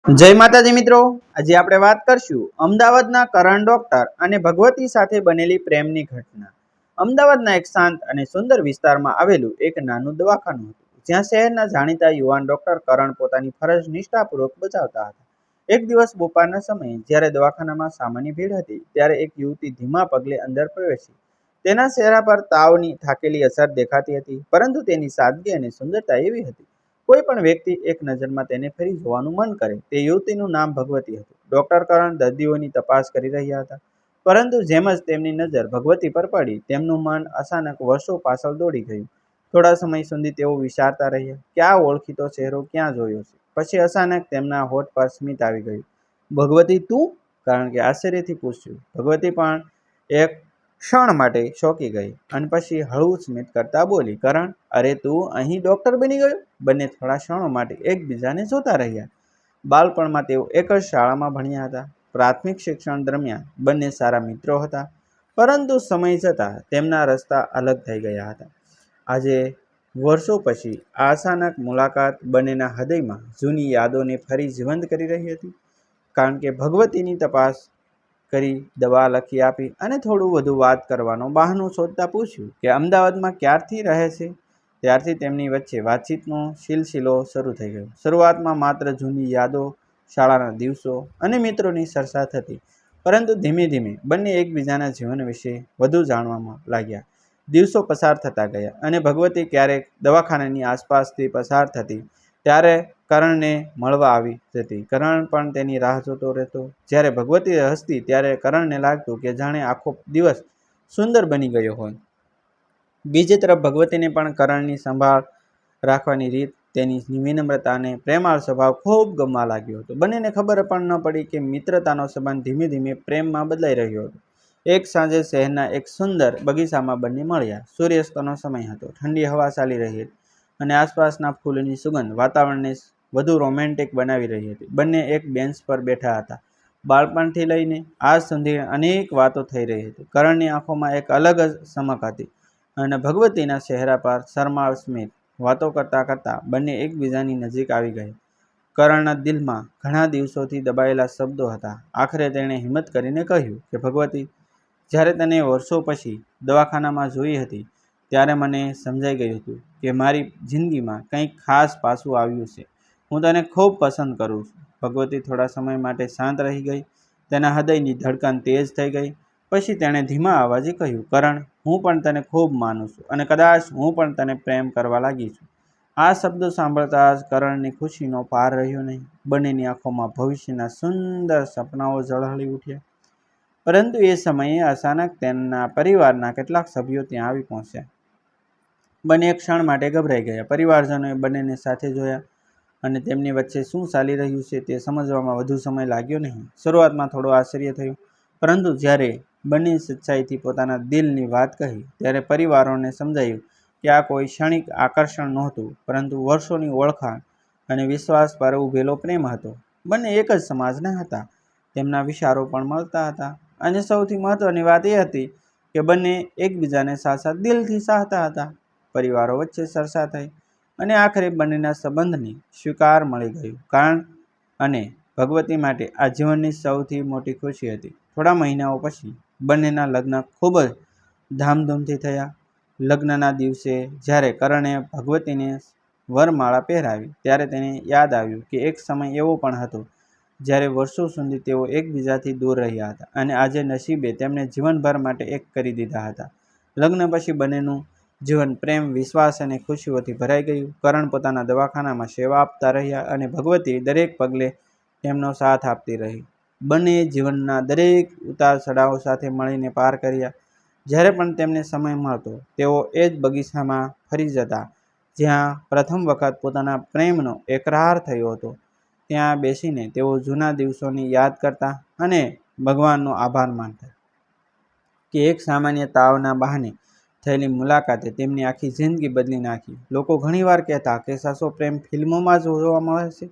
જય માતાજી મિત્રો, આજે આપણે વાત કરશું અમદાવાદના કરણ ડોક્ટર અને ભગવતી સાથે બનેલી પ્રેમની ઘટના। અમદાવાદના એક શાંત અને સુંદર વિસ્તારમાં આવેલું એક નાનું દવાખાનું હતું, જ્યાં શહેરના જાણીતા યુવાન ડોક્ટર કરણ પોતાની ફરજ નિષ્ઠાપૂર્વક બજાવતા હતા। એક દિવસ બપોરના સમયે જ્યારે દવાખાનામાં સામાન્ય ભીડ હતી, ત્યારે એક યુવતી ધીમા પગલે અંદર પ્રવેશી। તેના ચહેરા પર તાવની થાકેલી અસર દેખાતી હતી, પરંતુ તેની સાદગી અને સુંદરતા એવી હતી કોઈ પણ વ્યક્તિ એક નજરમાં તેને ફરી જોવાનું મન કરે। તે યુવતીનું નામ ભગવતી હતું। ડોક્ટર કરણ દર્દીઓની તપાસ કરી રહ્યા હતા, પરંતુ જેમ જ તેમની નજર ભગવતી પર પડી, તેમનું મન અચાનક વર્ષો પાછળ દોડી ગયું। થોડા સમય સુધી તેઓ વિચારતા રહ્યા કે આ ઓળખીતો ચહેરો ક્યાં જોયો છે। પછી અચાનક તેમના હોઠ પર સ્મિત આવી ગયું। ભગવતી, તું? કારણ કે આશ્ચર્યથી પૂછ્યું। ભગવતી પણ એક ક્ષણ માટે ચોંકી ગઈ અને પછી હળવું સ્મિત કરતા બોલી, કરણ, અરે તું અહીં ડોક્ટર બની ગયો? બંને થોડા ક્ષણો માટે એકબીજાને જોતા રહ્યા। બાળપણમાં તેઓ એક જ શાળામાં ભણ્યા હતા। પ્રાથમિક શિક્ષણ દરમિયાન બંને સારા મિત્રો હતા, પરંતુ સમય જતાં તેમના રસ્તા અલગ થઈ ગયા હતા। આજે વર્ષો પછી આ અચાનક મુલાકાત બંનેના હૃદયમાં જૂની યાદોને ફરી જીવંત કરી રહી હતી। કારણ કે ભગવતીની તપાસ કરી, દવા લખી આપી અને થોડું વધુ વાત કરવાનો બહાનું શોધતા પૂછ્યું કે અમદાવાદમાં ક્યારથી રહે છે। ત્યારથી તેમની વચ્ચે વાતચીતનો સિલસિલો શરૂ થઈ ગયો। શરૂઆતમાં માત્ર જૂની યાદો, શાળાના દિવસો અને મિત્રોની ચર્ચા થતી, પરંતુ ધીમે ધીમે બંને એકબીજાના જીવન વિશે વધુ જાણવામાં લાગ્યા। દિવસો પસાર થતા ગયા અને ભગવતી ક્યારેક દવાખાનાની આસપાસથી પસાર થતી ત્યારે કરણને મળવા આવી જતી। કરણ પણ તેની રાહ જોતો રહેતો। જ્યારે ભગવતી હસતી ત્યારે કરણને લાગતું કે જાણે આખો દિવસ સુંદર બની ગયો હોય। બીજી તરફ ભગવતીને પણ કરણની સંભાળ રાખવાની રીત, તેની વિનમ્રતા અને પ્રેમાળ સ્વભાવ ખૂબ ગમવા લાગ્યો હતો। બંનેને ખબર પણ ન પડી કે મિત્રતાનો સંબંધ ધીમે ધીમે પ્રેમમાં બદલાઈ રહ્યો હતો। એક સાંજે શહેરના એક સુંદર બગીચામાં બંને મળ્યા। સૂર્યાસ્તનો સમય હતો, ઠંડી હવા ચાલી રહી હતી અને આસપાસના ફૂલોની સુગંધ વાતાવરણને વધુ રોમેન્ટિક બનાવી રહી હતી। બંને એક બેન્ચ પર બેઠા હતા। બાળપણથી લઈને આજ સુધી અનેક વાતો થઈ રહી હતી। કરણની આંખોમાં એક અલગ જ ચમક હતી અને ભગવતીના ચહેરા પર શરમાળ સ્મિત। વાતો કરતા કરતા બંને એકબીજાની નજીક આવી ગયા। કરણના દિલમાં ઘણા દિવસોથી દબાયેલા શબ્દો હતા। આખરે તેણે હિંમત કરીને કહ્યું કે ભગવતી, જ્યારે તને વર્ષો પછી દવાખાનામાં જોઈ હતી, ત્યારે મને સમજાઈ ગયું હતું કે મારી જિંદગીમાં કંઈક ખાસ પાછું આવ્યું છે। હું તને ખૂબ પસંદ કરું છું। ભગવતી થોડા સમય માટે શાંત રહી ગઈ। તેના હૃદયની ધડકન તેજ થઈ ગઈ। પછી તેણે ધીમા અવાજે કહ્યું, કરણ, હું પણ તને ખૂબ માનું છું અને કદાચ હું પણ તને પ્રેમ કરવા લાગી છું। આ શબ્દો સાંભળતા જ કરણની ખુશીનો પાર રહ્યો નહીં। બંનેની આંખોમાં ભવિષ્યના સુંદર સપનાઓ ઝળહળી ઉઠ્યા। પરંતુ એ સમયે અચાનક તેમના પરિવારના કેટલાક સભ્યો ત્યાં આવી પહોંચ્યા। બંને એક ક્ષણ માટે ગભરાઈ ગયા। પરિવારજનોએ બંનેને સાથે જોયા અને તેમની વચ્ચે શું ચાલી રહ્યું છે તે સમજવામાં વધુ સમય લાગ્યો નહીં। શરૂઆતમાં થોડું આશ્ચર્ય થયું, પરંતુ જ્યારે બંને સચ્ચાઈથી પોતાના દિલની વાત કહી, ત્યારે પરિવારોને સમજાયું કે આ કોઈ ક્ષણિક આકર્ષણ નહોતું, પરંતુ વર્ષોની ઓળખાણ અને વિશ્વાસ પર ઉભેલો પ્રેમ હતો। બંને એક જ સમાજના હતા, તેમના વિચારો પણ મળતા હતા અને સૌથી મહત્વની વાત એ હતી કે બંને એકબીજાને સાચા દિલથી ચાહતા હતા। પરિવારો વચ્ચે ચર્ચા થઈ અને આખરે બંનેના સંબંધને સ્વીકાર મળી ગયું। કારણ અને ભગવતી માટે આ જીવનની સૌથી મોટી ખુશી હતી। થોડા મહિનાઓ પછી બંનેના લગ્ન ખૂબ જ ધામધૂમથી થયા। લગ્નના દિવસે જ્યારે કરણે ભગવતીને વરમાળા પહેરાવી, ત્યારે તેને યાદ આવ્યું કે એક સમય એવો પણ હતો જ્યારે વર્ષો સુધી તેઓ એકબીજાથી દૂર રહ્યા હતા અને આજે નસીબે તેમને જીવનભર માટે એક કરી દીધા હતા। લગ્ન પછી બંનેનું જીવન પ્રેમ, વિશ્વાસ અને ખુશીઓથી ભરાઈ ગયું। કરણ પોતાના દવાખાનામાં સેવા આપતા રહ્યા અને ભગવતી દરેક પગલે તેમનો સાથ આપતી રહી। બંને જીવનના દરેક ઉતાર ચઢાવ સાથે મળીને પાર કર્યા। જ્યારે પણ તેમને સમય મળતો, તેઓ એ જ બગીચામાં ફરી જતા જ્યાં પ્રથમ વખત પોતાના પ્રેમનો એકરાર થયો હતો। ત્યાં બેસીને તેઓ જૂના દિવસોની યાદ કરતા અને ભગવાનનો આભાર માનતા કે એક સામાન્ય તાવના બહાને થયેલી મુલાકાતે તેમની આખી જિંદગી બદલી નાખી। લોકો ઘણીવાર કહેતા કે સાચો પ્રેમ ફિલ્મોમાં જ જોવા મળે છે,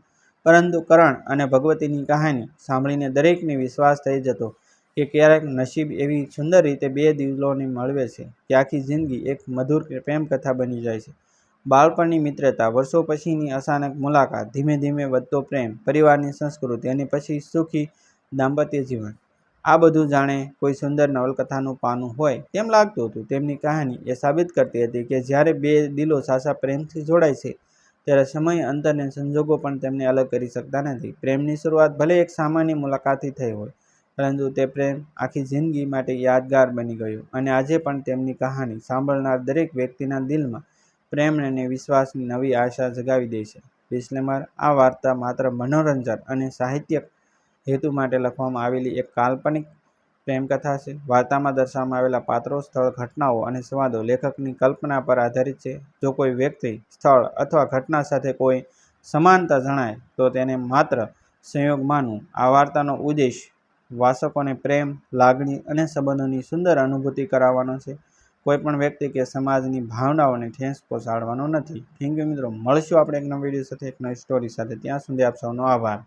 પરંતુ કરણ અને ભગવતીની કહાની સાંભળીને દરેકને વિશ્વાસ થઈ જતો કે ક્યારેક નસીબ એવી સુંદર રીતે બે દિલોને મળવે છે કે આખી જિંદગી એક મધુર પ્રેમ કથા બની જાય છે। બાળપણની મિત્રતા, વર્ષો પછીની અચાનક મુલાકાત, ધીમે ધીમે વધતો પ્રેમ, પરિવારની સંસ્કૃતિ અને પછી સુખી દાંપત્ય જીવન. આ બધું જાણે કોઈ સુંદર નવલકથાનું પાનું હોય તેમ લાગતું હતું. તેમની કહાની એ સાબિત કરતી હતી કે જ્યારે બે દિલો સાચા પ્રેમથી જોડાય છે ત્યારે સમય, અંતર અને સંજોગો પણ તેમને અલગ કરી શકતા નથી. પ્રેમની શરૂઆત ભલે એક સામાન્ય મુલાકાતથી થઈ હોય, પરંતુ તે પ્રેમ આખી જિંદગી માટે યાદગાર બની ગયો. અને આજે પણ તેમની કહાની સાંભળનાર દરેક વ્યક્તિના દિલમાં પ્રેમ અને વિશ્વાસની નવી આશા જગાવી દે છે. ડિસ્ક્લેમર: આ વાર્તા માત્ર મનોરંજન અને સાહિત્યિક હેતુ માટે લખવામાં આવેલી એક કાલ્પનિક પ્રેમકથા છે. વાર્તામાં દર્શાવવામાં આવેલા પાત્રો, સ્થળ, ઘટનાઓ અને સંવાદો લેખકની કલ્પના પર આધારિત છે. જો કોઈ વ્યક્તિ, સ્થળ અથવા ઘટના સાથે કોઈ સમાનતા જણાય તો તેને માત્ર સંયોગ માનવું. આ વાર્તાનો ઉદ્દેશ વાચકોને પ્રેમ, લાગણી અને સંબંધોની સુંદર અનુભૂતિ કરાવવાનો છે, કોઈ પણ વ્યક્તિ કે સમાજની ભાવનાઓને ઠેસ પહોંચાડવાનો નથી. થેન્ક યુ મિત્રો. મળશું આપણે એક નવા વિડીયો સાથે, એક નવી સ્ટોરી સાથે. ત્યાં સુધી આપ સૌનો આભાર.